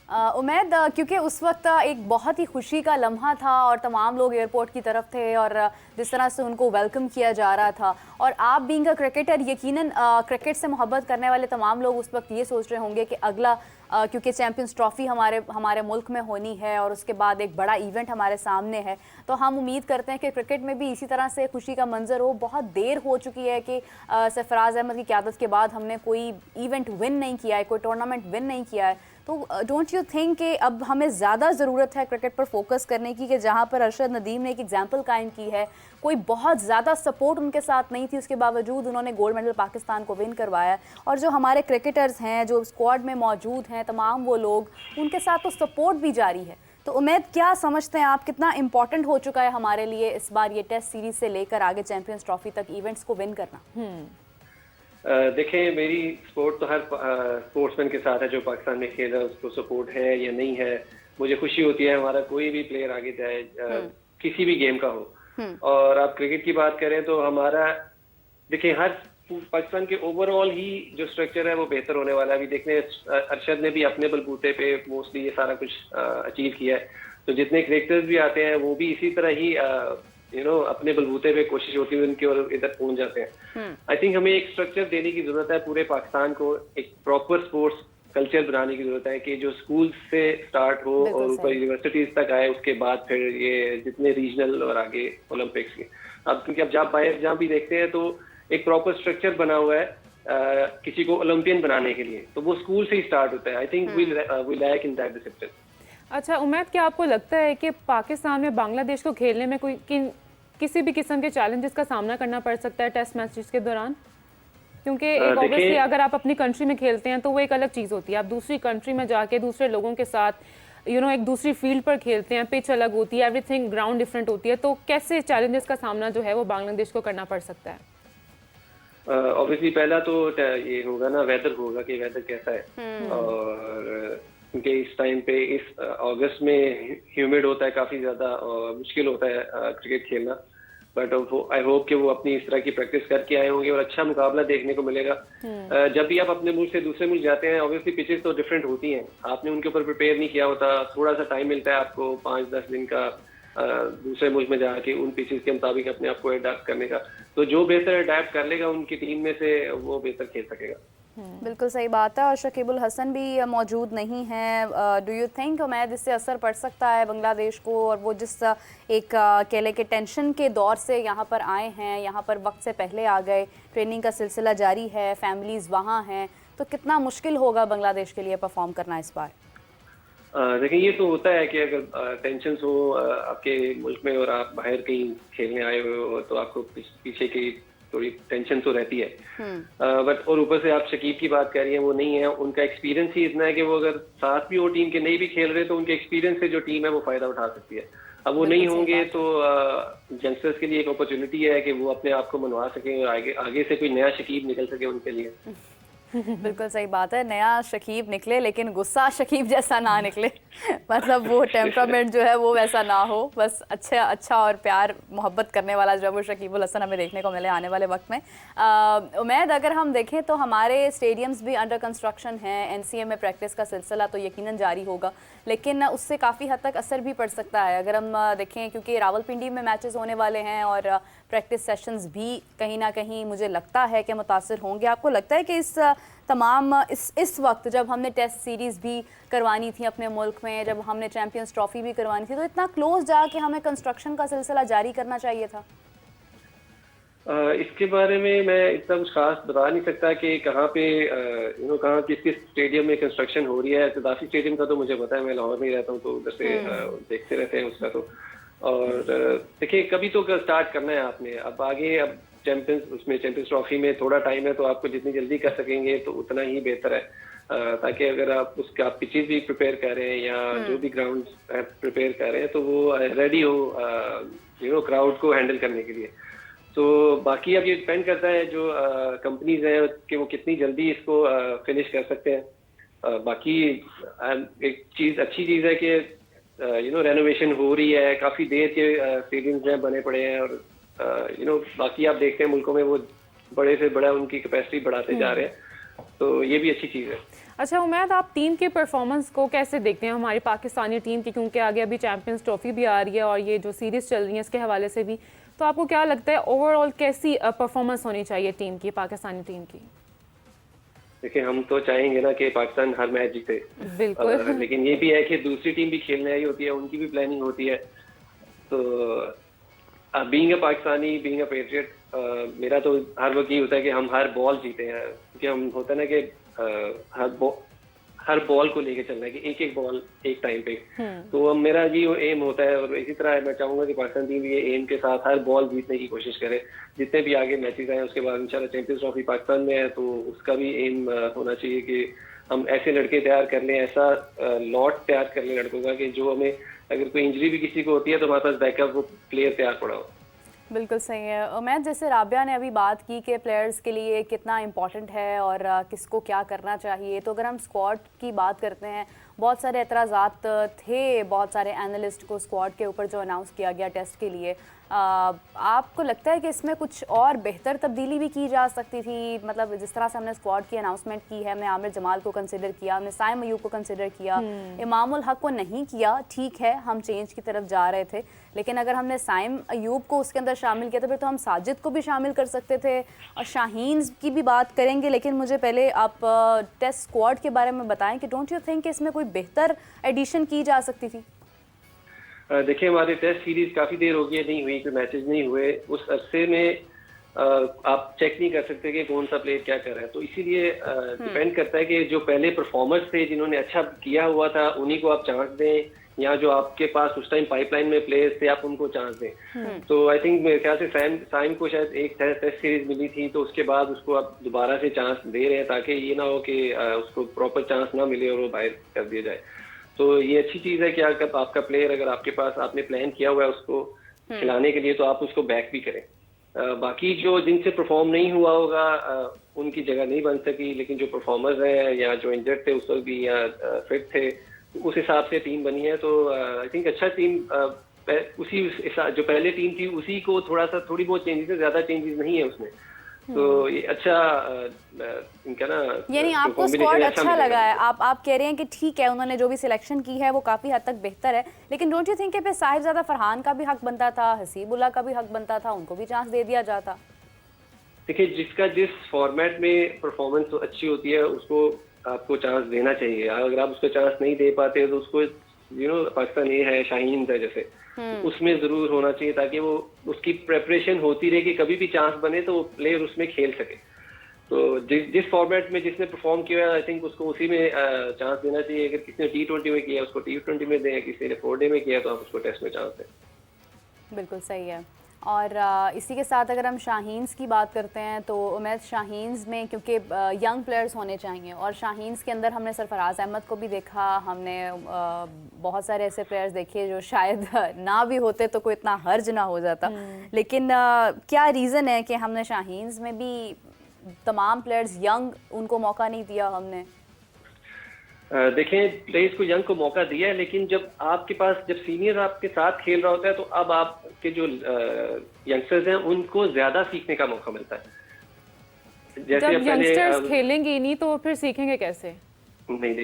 उमैद, क्योंकि उस वक्त एक बहुत ही खुशी का लम्हा था और तमाम लोग एयरपोर्ट की तरफ थे और जिस तरह से उनको वेलकम किया जा रहा था, और आप बीइंग अ क्रिकेटर यकीनन क्रिकेट से मोहब्बत करने वाले तमाम लोग उस वक्त ये सोच रहे होंगे कि अगला क्योंकि चैंपियंस ट्रॉफी हमारे हमारे मुल्क में होनी है और उसके बाद एक बड़ा इवेंट हमारे सामने है, तो हम उम्मीद करते हैं कि क्रिकेट में भी इसी तरह से खुशी का मंजर हो। बहुत देर हो चुकी है कि सरफराज अहमद की क़यादत के बाद हमने कोई इवेंट विन नहीं किया है, कोई टूर्नामेंट विन नहीं किया है, तो डोंट यू थिंक कि अब हमें ज़्यादा ज़रूरत है क्रिकेट पर फोकस करने की, कि जहाँ पर अरशद नदीम ने एक एग्जाम्पल कायम की है, कोई बहुत ज़्यादा सपोर्ट उनके साथ नहीं थी, उसके बावजूद उन्होंने गोल्ड मेडल पाकिस्तान को विन करवाया, और जो हमारे क्रिकेटर्स हैं जो स्क्वाड में मौजूद हैं तमाम वो लोग, उनके साथ तो सपोर्ट भी जारी है। तो उम्मीद, क्या समझते हैं आप, कितना इंपॉर्टेंट हो चुका है हमारे लिए इस बार ये टेस्ट सीरीज से लेकर आगे चैंपियंस ट्रॉफी तक इवेंट्स को विन करना? देखें, मेरी सपोर्ट तो हर स्पोर्ट्समैन के साथ है जो पाकिस्तान में खेल रहा है, उसको सपोर्ट है या नहीं है। मुझे खुशी होती है हमारा कोई भी प्लेयर आगे जाए, किसी भी गेम का हो। और आप क्रिकेट की बात करें तो हमारा, देखिए, हर पाकिस्तान के ओवरऑल ही जो स्ट्रक्चर है वो बेहतर होने वाला है। अभी देखने अरशद ने भी अपने बलबूते पे मोस्टली ये सारा कुछ अचीव किया है, तो जितने क्रिकेटर्स भी आते हैं वो भी इसी तरह ही अपने बलबूते पे कोशिश होती है उनकी और इधर पहुंच जाते हैं। आई थिंक हमें एक स्ट्रक्चर देने की जरूरत है पूरे पाकिस्तान को, एक प्रॉपर स्पोर्ट्स कल्चर बनाने की जरूरत है कि जो स्कूल से स्टार्ट हो और ऊपर यूनिवर्सिटीज तक आए, उसके बाद फिर ये जितने रीजनल और आगे ओलंपिक्स के। अब क्योंकि अब जहाँ भी देखते हैं तो एक प्रॉपर स्ट्रक्चर बना हुआ है किसी को ओलंपियन बनाने के लिए, तो वो स्कूल से ही स्टार्ट होता है। I think we lack in that discipline. अच्छा उमैद, क्या आपको लगता है कि पाकिस्तान में बांग्लादेश को खेलने में किसी भी किस्म के चैलेंजेस का सामना करना पड़ सकता है टेस्ट मैचेस के दौरान? क्योंकि एक ऑब्वियसली अगर आप अपनी कंट्री में खेलते हैं तो वो एक अलग चीज़ होती है, आप दूसरी कंट्री में जाके दूसरे लोगों के साथ एक दूसरी फील्ड पर खेलते हैं, पिच अलग होती है, एवरीथिंग ग्राउंड डिफरेंट होती है, तो कैसे चैलेंजेस का सामना जो है वो बांग्लादेश को करना पड़ सकता है? ऑब्वियसली पहला तो ये होगा ना, वेदर होगा कि वेदर कैसा है। और क्योंकि इस टाइम पे इस अगस्त में ह्यूमिड होता है काफी ज्यादा और मुश्किल होता है क्रिकेट खेलना, बट आई होप कि वो अपनी इस तरह की प्रैक्टिस करके आए होंगे और अच्छा मुकाबला देखने को मिलेगा। जब भी आप अपने मुल्क से दूसरे मुल्क जाते हैं, ऑब्वियसली पिचेस तो डिफरेंट होती हैं, आपने उनके ऊपर प्रिपेयर नहीं किया होता, थोड़ा सा टाइम मिलता है आपको 5-10 दिन का दूसरे मुल्क में जाके उन पिचेस के मुताबिक अपने आप को अडेप्ट करने का। तो जो बेहतर अडेप्ट कर लेगा उनकी टीम में से वो बेहतर खेल सकेगा। बिल्कुल सही बात है। और शकीबुल हसन भी मौजूद नहीं है। डू यू थिंक उमैद इससे असर पड़ सकता है बांग्लादेश को, और वो जिस एक केले के टेंशन के दौर से यहाँ पर आए हैं, यहाँ पर वक्त से पहले आ गए, ट्रेनिंग का सिलसिला जारी है, फैमिलीज वहाँ हैं, तो कितना मुश्किल होगा बांग्लादेश के लिए परफॉर्म करना इस बार? देखिए, ये तो होता है कि अगर टेंशन हो आपके मुल्क में और आप बाहर कहीं खेलने आए हुए हो तो आपको पीछे की थोड़ी टेंशन तो रहती है। बट और ऊपर से आप शकीब की बात कर रही हैं, वो नहीं है, उनका एक्सपीरियंस ही इतना है कि वो अगर साथ भी वो टीम के नहीं भी खेल रहे तो उनके एक्सपीरियंस से जो टीम है वो फायदा उठा सकती है। अब वो नहीं होंगे तो यंगस्टर्स के लिए एक अपॉर्चुनिटी है कि वो अपने आप को मनवा सकें और आगे से कोई नया शकीब निकल सके उनके लिए। बिल्कुल सही बात है, नया शकीब निकले लेकिन गुस्सा शकीब जैसा ना निकले मतलब वो टेम्परामेंट जो है वो वैसा ना हो, बस अच्छा और प्यार मोहब्बत करने वाला जो है वो शकीबुल हसन हमें देखने को मिले आने वाले वक्त में। उमैद, अगर हम देखें तो हमारे स्टेडियम्स भी अंडर कंस्ट्रक्शन हैं, NCA में प्रैक्टिस का सिलसिला तो यकीनन जारी होगा, लेकिन उससे काफ़ी हद तक असर भी पड़ सकता है अगर हम देखें, क्योंकि रावलपिंडी में मैचेस होने वाले हैं और प्रैक्टिस सेशंस भी कहीं ना कहीं मुझे लगता है कि मुतासिर होंगे। आपको लगता है कि इस वक्त जब हमने टेस्ट सीरीज़ भी करवानी थी अपने मुल्क में, जब हमने चैंपियंस ट्रॉफी भी करवानी थी, तो इतना क्लोज जाके हमें कंस्ट्रक्शन का सिलसिला जारी करना चाहिए था? इसके बारे में मैं इतना कुछ खास बता नहीं सकता कि कहाँ पे कहाँ किस किस स्टेडियम में कंस्ट्रक्शन हो रही है। तदाफी स्टेडियम का तो मुझे पता है, मैं लाहौर में ही रहता हूँ तो उधर से देखते रहते हैं उसका तो। और देखिए, कभी तो स्टार्ट करना है आपने, अब आगे अब चैंपियंस ट्रॉफी में थोड़ा टाइम है, तो आपको जितनी जल्दी कर सकेंगे तो उतना ही बेहतर है, ताकि अगर आप पिचेस भी प्रिपेयर कर रहे हैं या जो भी ग्राउंड प्रिपेयर कर रहे हैं तो वो रेडी हो क्राउड को हैंडल करने के लिए। तो बाकी अब ये डिपेंड करता है जो कंपनीज हैं कि वो कितनी जल्दी इसको फिनिश कर सकते हैं। बाकी एक अच्छी चीज़ है कि रेनोवेशन हो रही है, काफ़ी देर के स्टेडियम्स हैं बने पड़े हैं, और बाकी आप देखते हैं मुल्कों में वो बड़े से बड़ा उनकी कैपेसिटी बढ़ाते जा रहे हैं, तो ये भी अच्छी चीज़ है। अच्छा उमैद, आप टीम की परफॉर्मेंस को कैसे देखते हैं, हमारी पाकिस्तानी टीम की, क्योंकि आगे अभी चैंपियंस ट्रॉफी भी आ रही है और ये जो सीरीज़ चल रही है इसके हवाले से भी, तो आपको क्या लगता है ओवरऑल कैसी परफॉर्मेंस होनी चाहिए टीम की, पाकिस्तानी टीम की? देखिए, हम तो चाहेंगे ना कि पाकिस्तान हर मैच जीते। बिल्कुल। लेकिन ये भी है कि दूसरी टीम भी खेलने आई होती है, उनकी भी प्लानिंग होती है। तो being a Pakistani, being a patriot, मेरा तो हर वक्त ये होता है कि हम हर बॉल जीते हैं, क्योंकि हम होता है ना कि हर बॉल को लेके चलना है कि एक एक बॉल एक टाइम पे। तो अब मेरा ये एम होता है, और इसी तरह मैं चाहूंगा कि पाकिस्तान टीम ये एम के साथ हर बॉल जीतने की कोशिश करे। जितने भी आगे मैचेस आए उसके बाद इंशाल्लाह चैंपियंस ट्रॉफी पाकिस्तान में है, तो उसका भी एम होना चाहिए कि हम ऐसे लड़के तैयार कर लें, ऐसा लॉट तैयार कर लें लड़कों का कि जो हमें अगर कोई इंजरी भी किसी को होती है तो हमारे पास बैकअप वो प्लेयर तैयार पड़ा हो। बिल्कुल सही है उमैद। जैसे राबिया ने अभी बात की कि प्लेयर्स के लिए कितना इम्पॉर्टेंट है और किसको क्या करना चाहिए, तो अगर हम स्क्वाड की बात करते हैं, बहुत सारे एतराज़ात थे बहुत सारे एनालिस्ट को स्क्वाड के ऊपर जो अनाउंस किया गया टेस्ट के लिए। आपको लगता है कि इसमें कुछ और बेहतर तब्दीली भी की जा सकती थी? मतलब जिस तरह से हमने स्क्वाड की अनाउंसमेंट की है, हमने आमिर जमाल को कंसिडर किया, हमने साइम अयूब को कंसिडर किया, इमाम उल हक को नहीं किया, ठीक है हम चेंज की तरफ जा रहे थे, लेकिन अगर हमने साइम अयूब को उसके अंदर शामिल किया तो फिर तो हम साजिद को भी शामिल कर सकते थे और शाहीन की भी बात करेंगे। लेकिन मुझे पहले आप टेस्ट स्क्वाड के बारे में बताएं कि डोंट यू थिंक कि इसमें कोई बेहतर एडिशन की जा सकती थी? देखिए, हमारी टेस्ट सीरीज काफी देर हो गई नहीं हुई, कोई मैचेस नहीं हुए, उस अरसे में आप चेक नहीं कर सकते कि कौन सा प्लेयर क्या कर रहा है। तो इसीलिए डिपेंड करता है कि जो पहले परफॉर्मर्स थे जिन्होंने अच्छा किया हुआ था उन्हीं को आप चांस दें, या जो आपके पास उस टाइम पाइपलाइन में प्लेयर्स थे आप उनको चांस दें। तो आई थिंक मेरे ख्याल से साइम को शायद एक टेस्ट सीरीज मिली थी, तो उसके बाद उसको आप दोबारा से चांस दे रहे हैं ताकि ये ना हो कि उसको प्रॉपर चांस ना मिले और वो बाहर कर दिया जाए। तो ये अच्छी चीज है कि अगर आपका प्लेयर, अगर आपके पास आपने प्लान किया हुआ है उसको खिलाने के लिए, तो आप उसको बैक भी करें। बाकी जो जिनसे परफॉर्म नहीं हुआ होगा उनकी जगह नहीं बन सकी, लेकिन जो परफॉर्मर्स हैं या जो इंजर्ड थे उस वक्त भी या फिट थे, उस हिसाब से टीम बनी है। तो आई थिंक अच्छा टीम उसी जो पहले टीम थी उसी को थोड़ी बहुत चेंजेस है, ज्यादा चेंजेस नहीं है उसमें। तो ये अच्छा इनका ना, यानी आपको स्क्वाड अच्छा लगा है? आप कह रहे हैं कि ठीक है उन्होंने जो भी सिलेक्शन की है वो काफ़ी हद तक बेहतर है, लेकिन डोंट यू थिंक कि फिर साहिबजादा फरहान का भी हक बनता था, हसीबुल्ला का भी हक बनता था, उनको भी चांस दे दिया जाता? देखिए, जिसका जिस फॉर्मेट में परफॉर्मेंस अच्छी होती है उसको आपको चांस देना चाहिए। अगर आप उसको चांस नहीं दे पाते तो उसको पाकिस्तान ये है, शाहीन है जैसे, उसमें जरूर होना चाहिए ताकि वो उसकी प्रेपरेशन होती रहे कि कभी भी चांस बने तो वो प्लेयर उसमें खेल सके। तो जिस फॉर्मेट में जिसने परफॉर्म किया आई थिंक उसको उसी में चांस देना चाहिए। अगर किसी ने T20 में किया उसको T20 में दें, किसी ने 4 डे में किया तो आप उसको टेस्ट में चांस दें। बिल्कुल सही है। और इसी के साथ अगर हम शाहीन्स की बात करते हैं तो उमैद शाहीन्स में क्योंकि यंग प्लेयर्स होने चाहिए, और शाहीन्स के अंदर हमने सरफराज अहमद को भी देखा, हमने बहुत सारे ऐसे प्लेयर्स देखे जो शायद ना भी होते तो कोई इतना हर्ज ना हो जाता, लेकिन क्या रीज़न है कि हमने शाहीन्स में भी तमाम प्लेयर्स यंग, उनको मौका नहीं दिया हमने? देखें, प्लेयर्स को यंग को मौका दिया है, लेकिन जब आपके पास जब सीनियर आपके साथ खेल रहा होता है तो अब आपके जो यंगस्टर्स हैं उनको ज्यादा सीखने का मौका मिलता है। जब यंगस्टर्स खेलेंगे ही नहीं तो फिर सीखेंगे कैसे? नहीं, देखिए